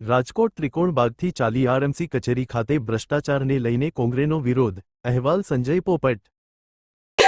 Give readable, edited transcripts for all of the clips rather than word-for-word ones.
રાજકોટ ત્રિકોણબાગથી ચાલી આરએમસી કચેરી ખાતે ભ્રષ્ટાચારને લઈને કોંગ્રેસનો વિરોધ, અહેવાલ સંજય પોપટ।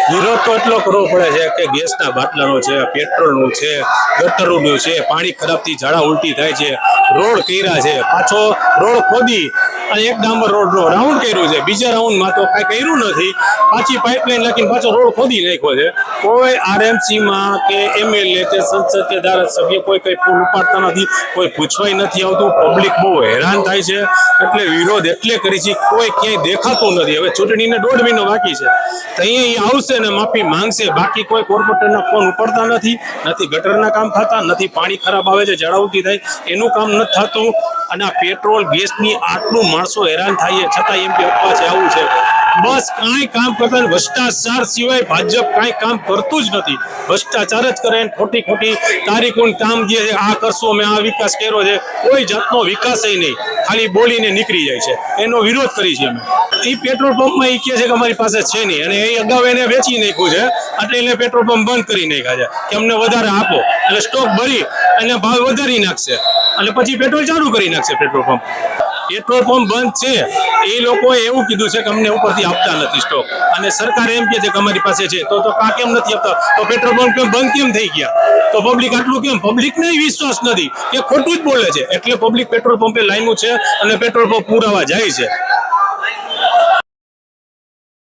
વિરોધ તો એટલો કરવો પડે છે કે ગેસના બાટલાનો છે, પેટ્રોલનું છે, ગટરનું છે, પાણી ખરાબથી ઝાડા ઉલટી થાય છે, રોડ કર્યા છે, પાછો રોડ ખોદી અને એક ડામર રોડનો રાઉન્ડ કર્યું છે, બીજા રાઉન્ડમાં તો કાંઈ કર્યું નથી, પાછી પાઇપલાઇન નાખીને પાછો રોડ ખોદી નાખ્યો છે। કોઈ આરએમસીમાં કે એમએલએ કે સંસદ કે ધારાસભ્ય કોઈ કંઈ ફોન ઉપાડતા નથી, કોઈ પૂછવાય નથી આવતું, પબ્લિક બહુ હેરાન થાય છે, એટલે વિરોધ એટલે કરી છે, કોઈ ક્યાંય દેખાતું નથી। હવે ચૂંટણીને 1.5 મહિનો બાકી છે, તો અહીંયા આવશે ને માફી માંગશે, બાકી કોઈ કોર્પોરેટરના ફોન ઉપાડતા નથી, નથી ગટરના કામ થતા, નથી પાણી ખરાબ આવે છે, ઝાડા ઉલટી થાય એનું કામ નથી થતું, અને આ પેટ્રોલ ગેસની આટલું માણસો હેરાન થાય છતાં એમ કે અફવા છે, આવું છે, બસ કાંઈ કામ કરતા નથી। ભ્રષ્ટાચાર સિવાય ભાજપ કાંઈ કામ કરતું જ નથી, ભ્રષ્ટાચાર જ કરે, ખોટી ખોટી તારીખોનું કામ જે આ કરશો મેં આ વિકાસ કર્યો છે, કોઈ જાતનો વિકાસ નહીં, ખાલી બોલીને નીકળી જાય છે, એનો વિરોધ કરી છે અમે। એ પેટ્રોલ પંપમાં એ કહે છે કે અમારી પાસે છે નહીં, અને એ અગાઉ એને વેચી નાખ્યું છે, એટલે એને પેટ્રોલ પંપ બંધ કરી નાખ્યા છે કે અમને વધારે આપો, એટલે સ્ટોક ભરી અને ભાવ વધારી નાખશે, અને પછી પેટ્રોલ ચાલુ કરી નાખશે। પેટ્રોલ પંપ બંધ છે, એ લોકોએ એવું કીધું છે કે અમને ઉપરથી આપતા નથી સ્ટોક, અને સરકાર એમ કહે છે કે અમારી પાસે છે, તો કા કેમ નથી આપતા? તો પેટ્રોલ પંપ બંધ કેમ થઈ ગયા? તો પબ્લિક આટલું કેમ? પબ્લિકને વિશ્વાસ નથી કે ખોટું જ બોલે છે, એટલે પબ્લિક પેટ્રોલ પંપે લાઈનું છે અને પેટ્રોલ પંપ પુરાવા જાય છે।